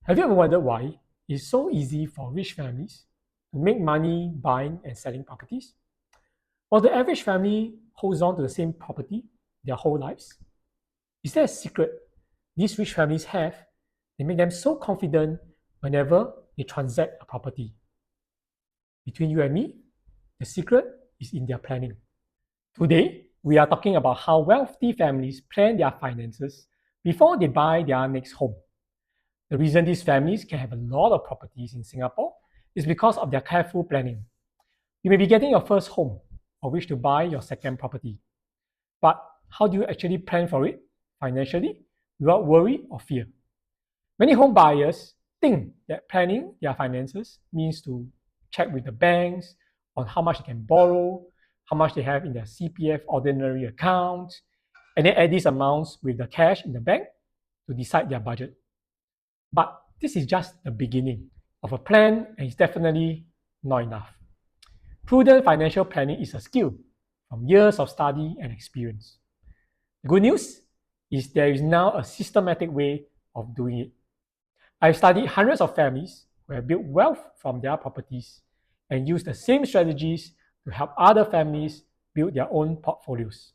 Have you ever wondered why it's so easy for rich families to make money buying and selling properties, while the average family holds on to the same property their whole lives? Is there a secret these rich families have that make them so confident whenever they transact a property? Between you and me, the secret is in their planning. Today, we are talking about how wealthy families plan their finances before they buy their next home. The reason these families can have a lot of properties in Singapore is because of their careful planning. You may be getting your first home or wish to buy your second property. But how do you actually plan for it financially without worry or fear? Many home buyers think that planning their finances means to check with the banks on how much they can borrow, how much they have in their CPF ordinary account, and then add these amounts with the cash in the bank to decide their budget. But this is just the beginning of a plan, and it's definitely not enough. Prudent financial planning is a skill from years of study and experience. The good news is there is now a systematic way of doing it. I've studied hundreds of families who have built wealth from their properties and used the same strategies to help other families build their own portfolios.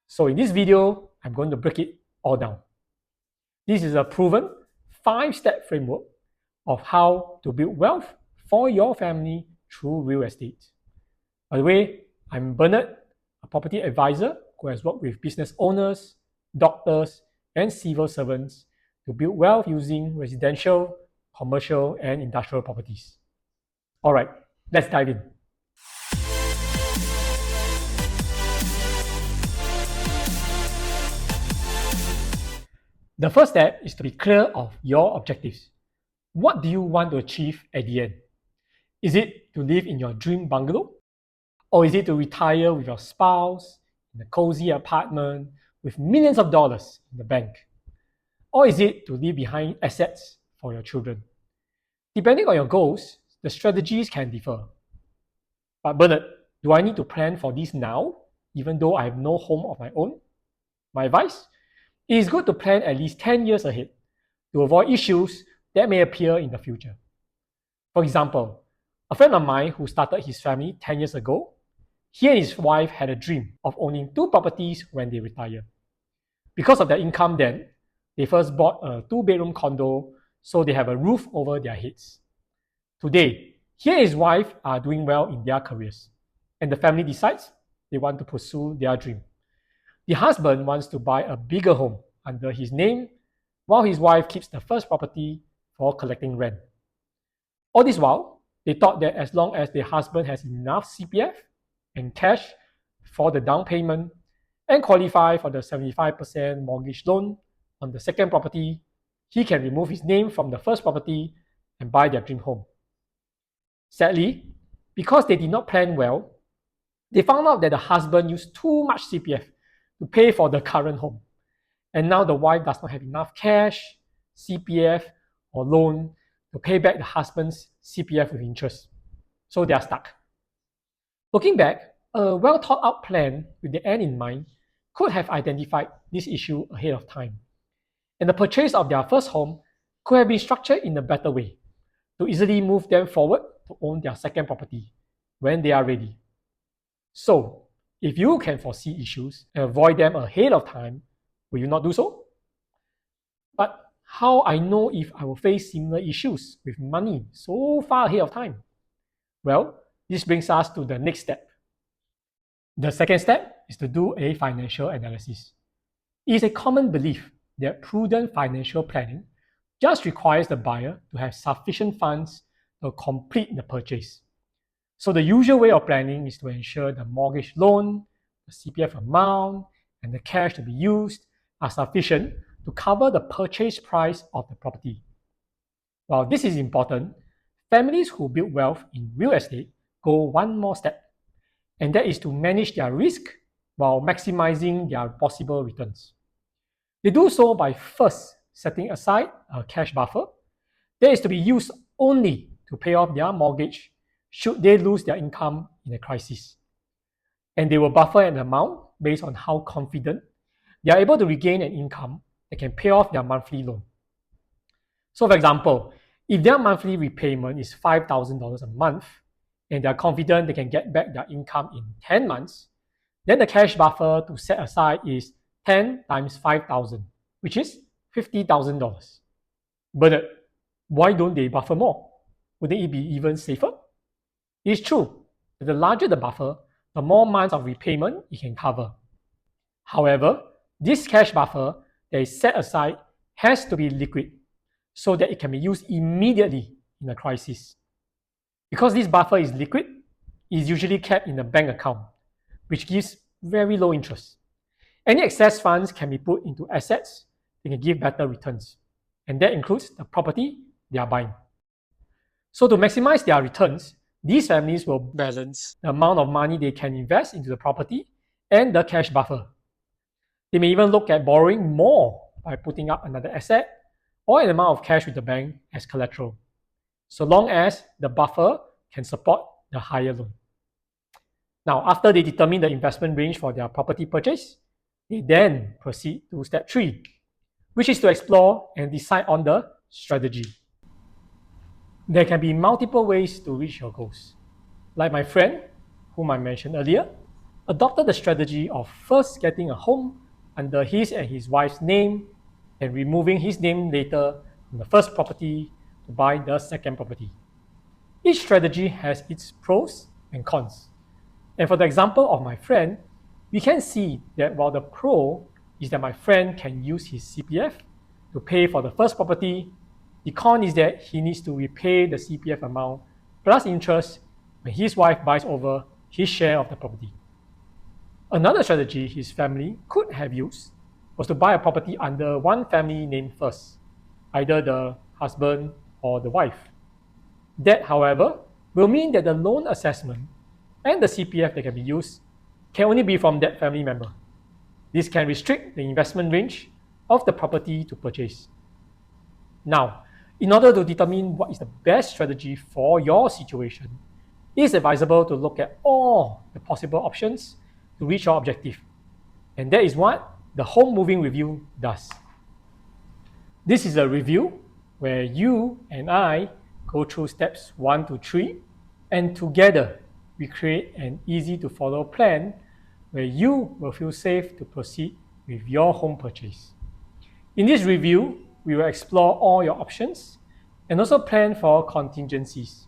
So in this video, I'm going to break it all down. This is a proven 5-step framework of how to build wealth for your family through real estate. By the way, I'm Bernard, a property advisor who has worked with business owners, doctors, and civil servants to build wealth using residential, commercial, and industrial properties. All right, let's dive in. The first step is to be clear of your objectives. What do you want to achieve at the end? Is it to live in your dream bungalow? Or is it to retire with your spouse in a cozy apartment with millions of dollars in the bank? Or is it to leave behind assets for your children? Depending on your goals, the strategies can differ. But Bernard, do I need to plan for this now, even though I have no home of my own? My advice? It is good to plan at least 10 years ahead to avoid issues that may appear in the future. For example, a friend of mine who started his family 10 years ago, he and his wife had a dream of owning 2 properties when they retire. Because of their income then, they first bought a 2-bedroom condo so they have a roof over their heads. Today, he and his wife are doing well in their careers, and the family decides they want to pursue their dream. The husband wants to buy a bigger home under his name, while his wife keeps the first property for collecting rent. All this while, they thought that as long as the husband has enough CPF and cash for the down payment and qualify for the 75% mortgage loan on the second property, he can remove his name from the first property and buy their dream home. Sadly, because they did not plan well, they found out that the husband used too much CPF to pay for the current home. And now the wife does not have enough cash, CPF, or loan to pay back the husband's CPF with interest. So they are stuck. Looking back, a well thought out plan with the end in mind could have identified this issue ahead of time. And the purchase of their first home could have been structured in a better way to easily move them forward to own their second property when they are ready. So, if you can foresee issues and avoid them ahead of time, will you not do so? But how I know if I will face similar issues with money so far ahead of time? Well, this brings us to the next step. The second step is to do a financial analysis. It is a common belief that prudent financial planning just requires the buyer to have sufficient funds to complete the purchase. So the usual way of planning is to ensure the mortgage loan, the CPF amount, and the cash to be used are sufficient to cover the purchase price of the property. While this is important, families who build wealth in real estate go one more step, and that is to manage their risk while maximizing their possible returns. They do so by first setting aside a cash buffer that is to be used only to pay off their mortgage should they lose their income in a crisis. And they will buffer an amount based on how confident they are able to regain an income that can pay off their monthly loan. So for example, if their monthly repayment is $5,000 a month and they're confident they can get back their income in 10 months, then the cash buffer to set aside is 10 times 5,000, which is $50,000. But why don't they buffer more? Wouldn't it be even safer? It's true that the larger the buffer, the more months of repayment it can cover. However, this cash buffer that is set aside has to be liquid so that it can be used immediately in a crisis. Because this buffer is liquid, it is usually kept in a bank account, which gives very low interest. Any excess funds can be put into assets that can give better returns, and that includes the property they are buying. So to maximize their returns, these families will balance the amount of money they can invest into the property and the cash buffer. They may even look at borrowing more by putting up another asset or an amount of cash with the bank as collateral, so long as the buffer can support the higher loan. Now, after they determine the investment range for their property purchase, they then proceed to step 3, which is to explore and decide on the strategy. There can be multiple ways to reach your goals. Like my friend, whom I mentioned earlier, adopted the strategy of first getting a home under his and his wife's name and removing his name later from the first property to buy the second property. Each strategy has its pros and cons. And for the example of my friend, we can see that while the pro is that my friend can use his CPF to pay for the first property, the con is that he needs to repay the CPF amount plus interest when his wife buys over his share of the property. Another strategy his family could have used was to buy a property under one family name first, either the husband or the wife. That, however, will mean that the loan assessment and the CPF that can be used can only be from that family member. This can restrict the investment range of the property to purchase. Now, in order to determine what is the best strategy for your situation, it is advisable to look at all the possible options to reach your objective. And that is what the home moving review does. This is a review where you and I go through steps 1 to 3, and together we create an easy to follow plan where you will feel safe to proceed with your home purchase. In this review, we will explore all your options and also plan for contingencies.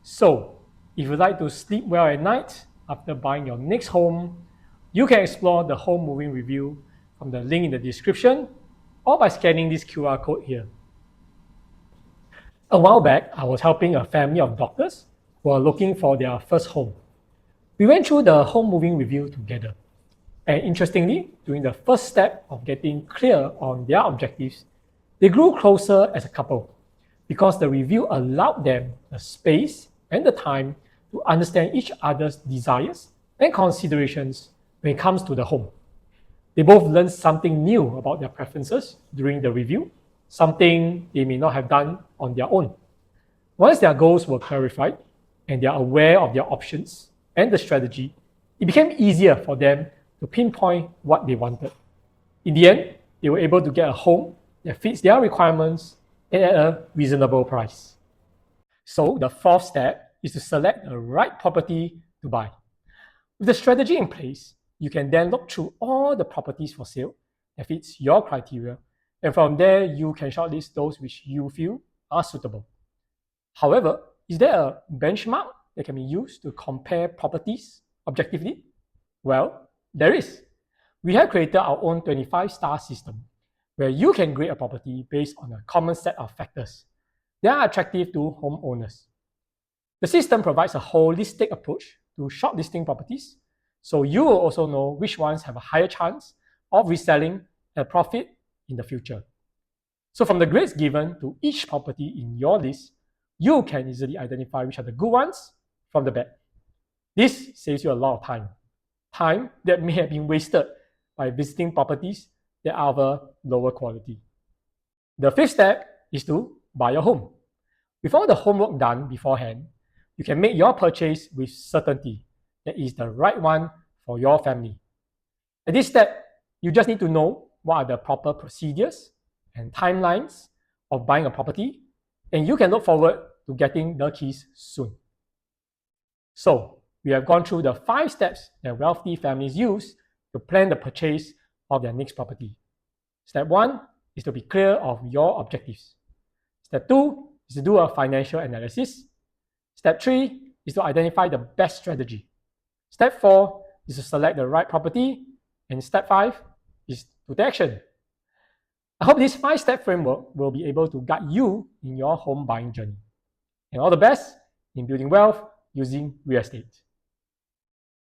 So, if you'd like to sleep well at night after buying your next home, you can explore the home moving review from the link in the description or by scanning this QR code here. A while back, I was helping a family of doctors who are looking for their first home. We went through the home moving review together. And interestingly, during the first step of getting clear on their objectives, they grew closer as a couple because the review allowed them the space and the time to understand each other's desires and considerations when it comes to the home. They both learned something new about their preferences during the review, something they may not have done on their own. Once their goals were clarified and they are aware of their options and the strategy, it became easier for them to pinpoint what they wanted. In the end, they were able to get a home that fits their requirements and at a reasonable price. So the fourth step is to select the right property to buy. With the strategy in place, you can then look through all the properties for sale that fits your criteria, and from there you can shortlist those which you feel are suitable. However, is there a benchmark that can be used to compare properties objectively? Well, there is. We have created our own 25-star system where you can grade a property based on a common set of factors that are attractive to homeowners. The system provides a holistic approach to shortlisting properties, so you will also know which ones have a higher chance of reselling at a profit in the future. So from the grades given to each property in your list, you can easily identify which are the good ones from the bad. This saves you a lot of time that may have been wasted by visiting properties that are of a lower quality. The fifth step is to buy a home. With all the homework done beforehand, you can make your purchase with certainty that is the right one for your family. At this step, you just need to know what are the proper procedures and timelines of buying a property, and you can look forward to getting the keys soon. So, we have gone through the 5 steps that wealthy families use to plan the purchase of their next property. Step 1 is to be clear of your objectives. Step 2 is to do a financial analysis. Step 3 is to identify the best strategy. Step 4 is to select the right property. And step 5 is to take action. I hope this 5-step framework will be able to guide you in your home buying journey. And all the best in building wealth using real estate.